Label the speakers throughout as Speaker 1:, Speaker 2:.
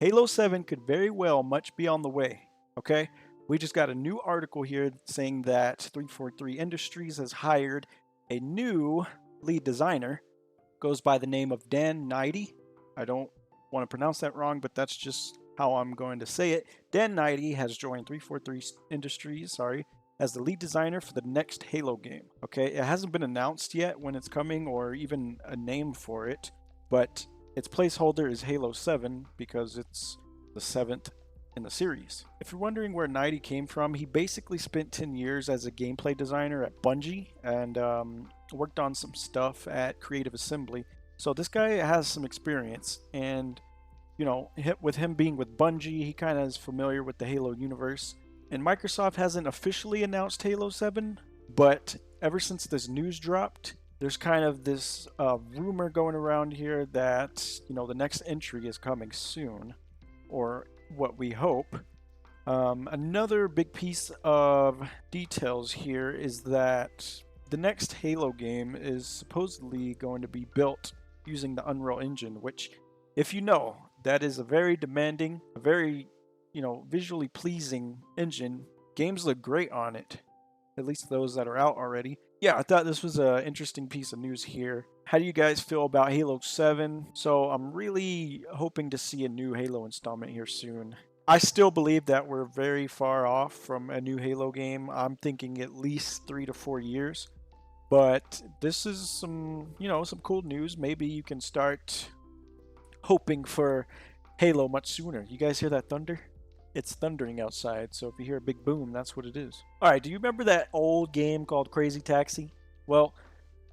Speaker 1: Halo 7 could very well much be on the way, okay? We just got a new article here saying that 343 Industries has hired a new lead designer, goes by the name of Dan Knighty. I don't want to pronounce that wrong, but that's just how I'm going to say it. Dan Knighty has joined 343 Industries, as the lead designer for the next Halo game. Okay, it hasn't been announced yet when it's coming or even a name for it, but its placeholder is Halo 7 because it's the seventh in the series. If you're wondering where Knighty came from, he basically spent 10 years as a gameplay designer at Bungie and worked on some stuff at Creative Assembly. So this guy has some experience, and you know, with him being with Bungie, he kind of is familiar with the Halo universe. And Microsoft hasn't officially announced Halo 7, but ever since this news dropped, there's kind of this rumor going around here that, you know, the next entry is coming soon, or what we hope. Another big piece of details here is that the next Halo game is supposedly going to be built using the Unreal Engine, which, if you know, that is a very demanding, a very, you know, visually pleasing engine. Games look great on it, at least those that are out already. Yeah, I thought this was an interesting piece of news here. How do you guys feel about Halo 7? So I'm really hoping to see a new Halo installment here soon. I still believe that we're very far off from a new Halo game. I'm thinking at least 3 to 4 years. But this is some, you know, some cool news. Maybe you can start hoping for Halo much sooner. You guys hear that thunder? It's thundering outside, so if you hear a big boom, that's what it is. Alright, do you remember that old game called Crazy Taxi? Well,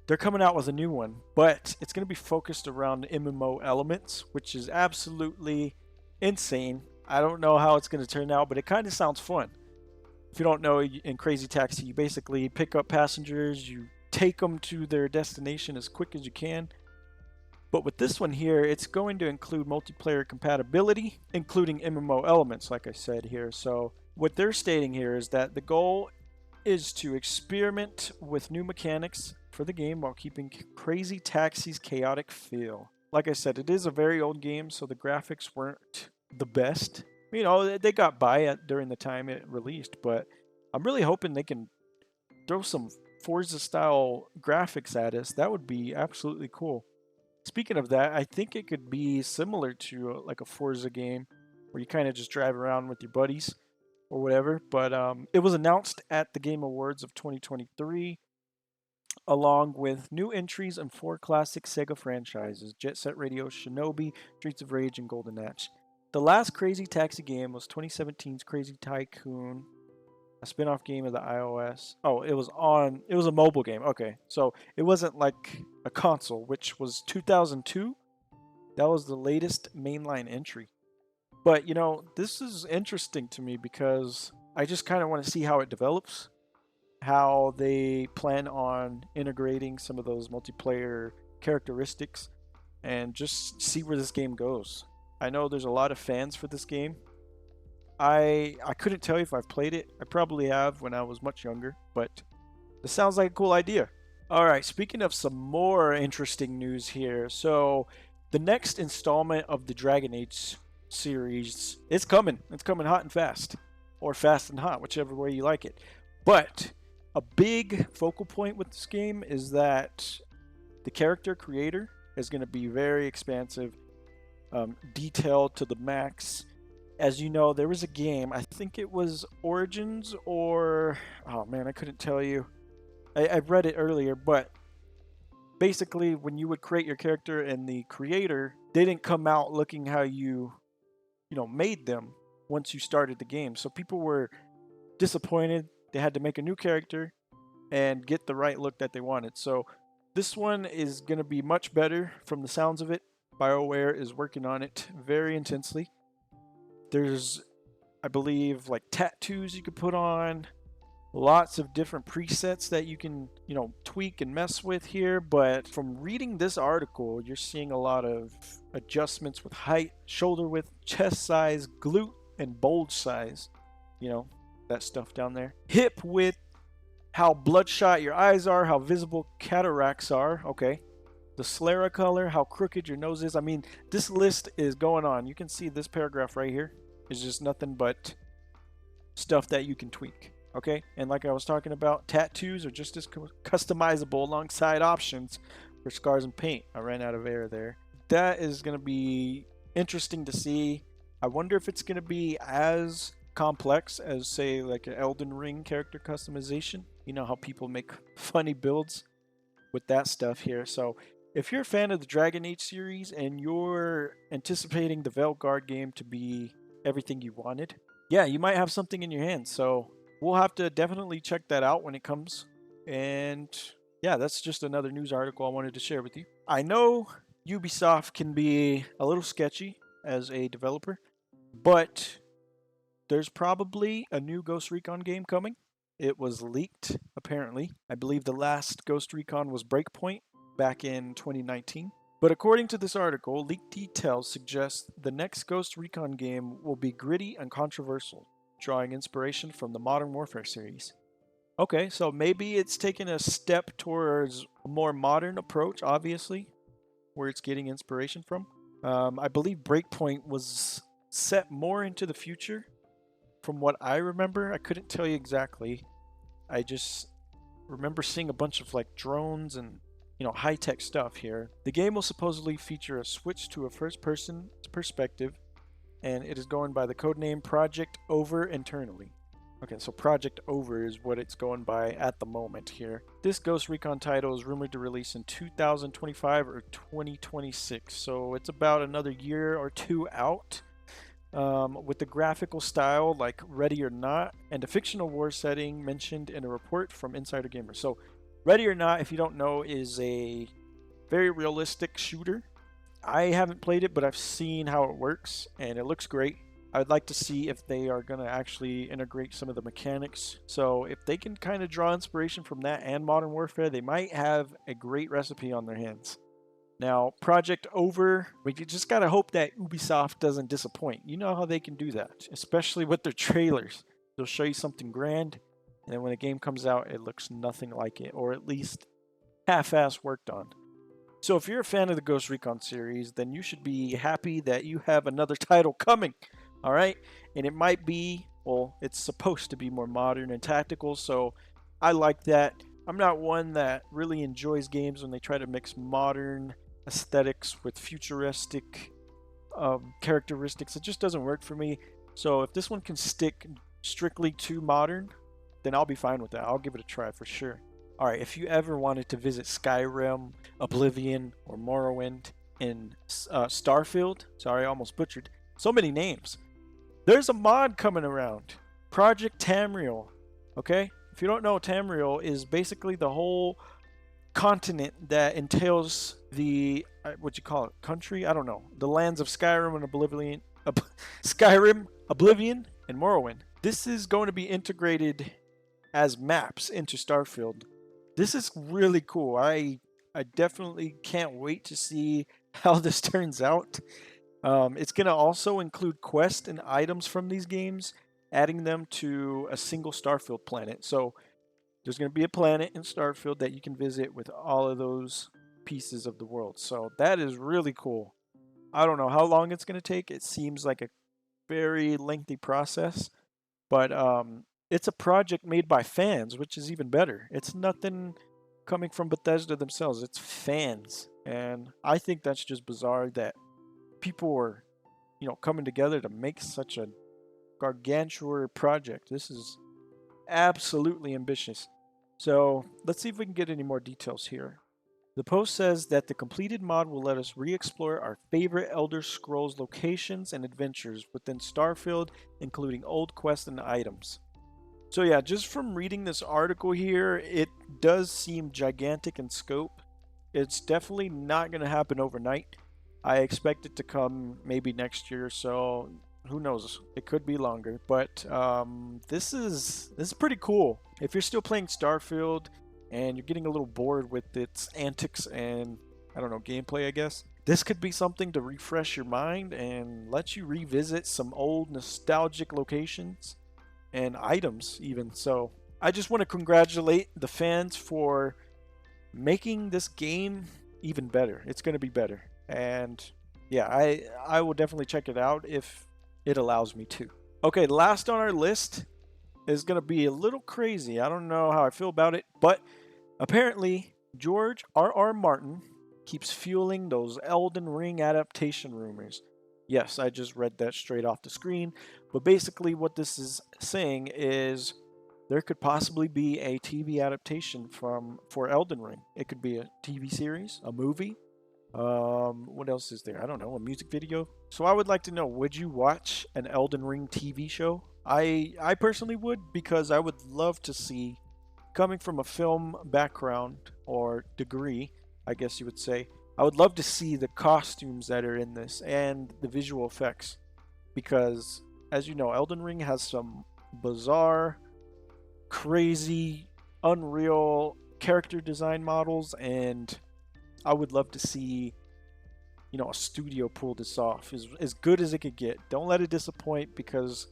Speaker 1: they're coming out with a new one, but it's going to be focused around MMO elements, which is absolutely insane. I don't know how it's going to turn out, but it kind of sounds fun. If you don't know, in Crazy Taxi, you basically pick up passengers, you take them to their destination as quick as you can. But with this one here, it's going to include multiplayer compatibility, including MMO elements, like I said here. So what they're stating here is that the goal is to experiment with new mechanics for the game while keeping Crazy Taxi's chaotic feel. Like I said, it is a very old game, so the graphics weren't the best. You know, they got by during the time it released, but I'm really hoping they can throw some Forza-style graphics at us. That would be absolutely cool. Speaking of that, I think it could be similar to like a Forza game where you kind of just drive around with your buddies or whatever. But it was announced at the Game Awards of 2023, along with new entries in 4 classic Sega franchises: Jet Set Radio, Shinobi, Streets of Rage, and Golden Axe. The last Crazy Taxi game was 2017's Crazy Tycoon, a spin-off game of the iOS. Oh, it was a mobile game. Okay. So it wasn't like a console, which was 2002. That was the latest mainline entry. But, you know, this is interesting to me because I just kind of want to see how it develops, how they plan on integrating some of those multiplayer characteristics, and just see where this game goes. I know there's a lot of fans for this game. I couldn't tell you if I've played it. I probably have when I was much younger, but this sounds like a cool idea. Alright, speaking of some more interesting news here. So, the next installment of the Dragon Age series is coming. It's coming hot and fast. Or fast and hot, whichever way you like it. But, a big focal point with this game is that the character creator is going to be very expansive, detailed to the max. As you know, there was a game, I think it was Origins or, oh man, I couldn't tell you. I read it earlier, but basically when you would create your character and the creator, they didn't come out looking how you made them once you started the game. So people were disappointed. They had to make a new character and get the right look that they wanted. So this one is going to be much better from the sounds of it. BioWare is working on it very intensely. There's, I believe, like tattoos you could put on, lots of different presets that you can, tweak and mess with here. But from reading this article, you're seeing a lot of adjustments with height, shoulder width, chest size, glute, and bulge size. That stuff down there. Hip width, how bloodshot your eyes are, how visible cataracts are. Okay. the sclera color, how crooked your nose is. I mean, this list is going on. You can see this paragraph right here is just nothing but stuff that you can tweak. Okay, and like I was talking about, tattoos are just as customizable alongside options for scars and paint. I ran out of air there. That is going to be interesting to see. I wonder if it's going to be as complex as, say, like an Elden Ring character customization. You know how people make funny builds with that stuff here. So if you're a fan of the Dragon Age series and you're anticipating the Veilguard game to be everything you wanted, yeah, you might have something in your hands. So we'll have to definitely check that out when it comes. And yeah, that's just another news article I wanted to share with you. I know Ubisoft can be a little sketchy as a developer, but there's probably a new Ghost Recon game coming. It was leaked, apparently. I believe the last Ghost Recon was Breakpoint back in 2019. But according to this article, leaked details suggest the next Ghost Recon game will be gritty and controversial, drawing inspiration from the Modern Warfare series. Okay, so maybe it's taking a step towards a more modern approach, obviously, where it's getting inspiration from. I believe Breakpoint was set more into the future. From what I remember, I couldn't tell you exactly. I just remember seeing a bunch of like drones and high-tech stuff here. The game will supposedly feature a switch to a first-person perspective, and it is going by the codename Project Over internally. Okay, so Project Over is what it's going by at the moment here. This Ghost Recon title is rumored to release in 2025 or 2026, so it's about another year or two out. With the graphical style like Ready or Not and a fictional war setting mentioned in a report from Insider Gamer. So Ready or Not, if you don't know, is a very realistic shooter. I haven't played it, but I've seen how it works and it looks great. I'd like to see if they are going to actually integrate some of the mechanics. So if they can kind of draw inspiration from that and Modern Warfare, they might have a great recipe on their hands. Now, Project Over, we just got to hope that Ubisoft doesn't disappoint. You know how they can do that, especially with their trailers. They'll show you something grand, and then when the game comes out, it looks nothing like it, or at least half-ass worked on. So if you're a fan of the Ghost Recon series, then you should be happy that you have another title coming, all right? And it might be, well, it's supposed to be more modern and tactical, so I like that. I'm not one that really enjoys games when they try to mix modern aesthetics with futuristic characteristics. It just doesn't work for me. So if this one can stick strictly to modern, then I'll be fine with that. I'll give it a try for sure. Alright, if you ever wanted to visit Skyrim, Oblivion, or Morrowind in Starfield, sorry, I almost butchered, so many names. There's a mod coming around, Project Tamriel, okay? If you don't know, Tamriel is basically the whole continent that entails the, what you call it, country? I don't know. The lands of Skyrim and Oblivion, Oblivion, and Morrowind. This is going to be integrated as maps into Starfield. This is really cool. I definitely can't wait to see how this turns out. It's going to also include quests and items from these games, adding them to a single Starfield planet. So there's going to be a planet in Starfield that you can visit with all of those pieces of the world. So that is really cool. I don't know how long it's going to take. It seems like a very lengthy process, but it's a project made by fans, which is even better. It's nothing coming from Bethesda themselves. It's fans. And I think that's just bizarre that people are, coming together to make such a gargantuan project. This is absolutely ambitious. So let's see if we can get any more details here. The post says that the completed mod will let us re-explore our favorite Elder Scrolls locations and adventures within Starfield, including old quests and items. So yeah, just from reading this article here, it does seem gigantic in scope. It's definitely not going to happen overnight. I expect it to come maybe next year, so who knows? It could be longer, but this is pretty cool. If you're still playing Starfield and you're getting a little bored with its antics and, I don't know, gameplay, I guess, this could be something to refresh your mind and let you revisit some old nostalgic locations and items even. So I just want to congratulate the fans for making this game even better. It's going to be better. And yeah, I will definitely check it out if it allows me to. Okay, last on our list is going to be a little crazy. I don't know how I feel about it, but apparently George R.R. Martin keeps fueling those Elden Ring adaptation rumors. Yes, I just read that straight off the screen, but basically what this is saying is there could possibly be a TV adaptation for Elden Ring. It could be a TV series, a movie. What else is there? I don't know, a music video. So I would like to know, would you watch an Elden Ring TV show? I personally would, because I would love to see, coming from a film background or degree, I guess you would say, I would love to see the costumes that are in this and the visual effects, because as you know, Elden Ring has some bizarre, crazy, unreal character design models, and I would love to see, a studio pull this off as good as it could get. Don't let it disappoint, because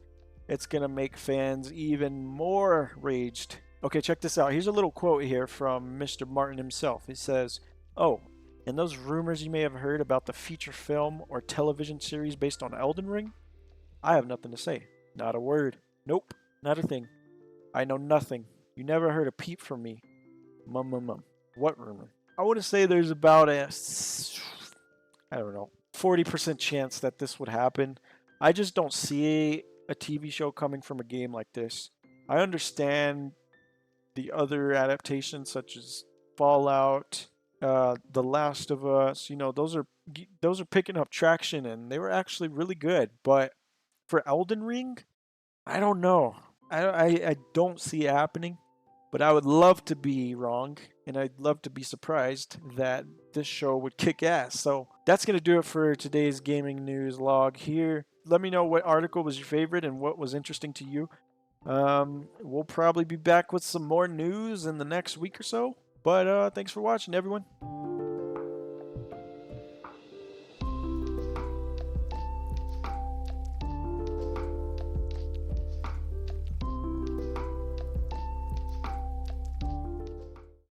Speaker 1: it's gonna make fans even more raged. Okay, check this out. Here's a little quote here from Mr. Martin himself. He says, "Oh, and those rumors you may have heard about the feature film or television series based on Elden Ring? I have nothing to say. Not a word. Nope, not a thing. I know nothing. You never heard a peep from me. Mum. What rumor?" I want to say there's about I don't know, 40% chance that this would happen. I just don't see a TV show coming from a game like this. I understand the other adaptations such as Fallout, The Last of Us. Those are picking up traction, and they were actually really good. But for Elden Ring, I don't know. I don't see it happening, but I would love to be wrong, and I'd love to be surprised that this show would kick ass. So that's going to do it for today's gaming news log here. Let me know what article was your favorite and what was interesting to you. We'll probably be back with some more news in the next week or so. But thanks for watching, everyone.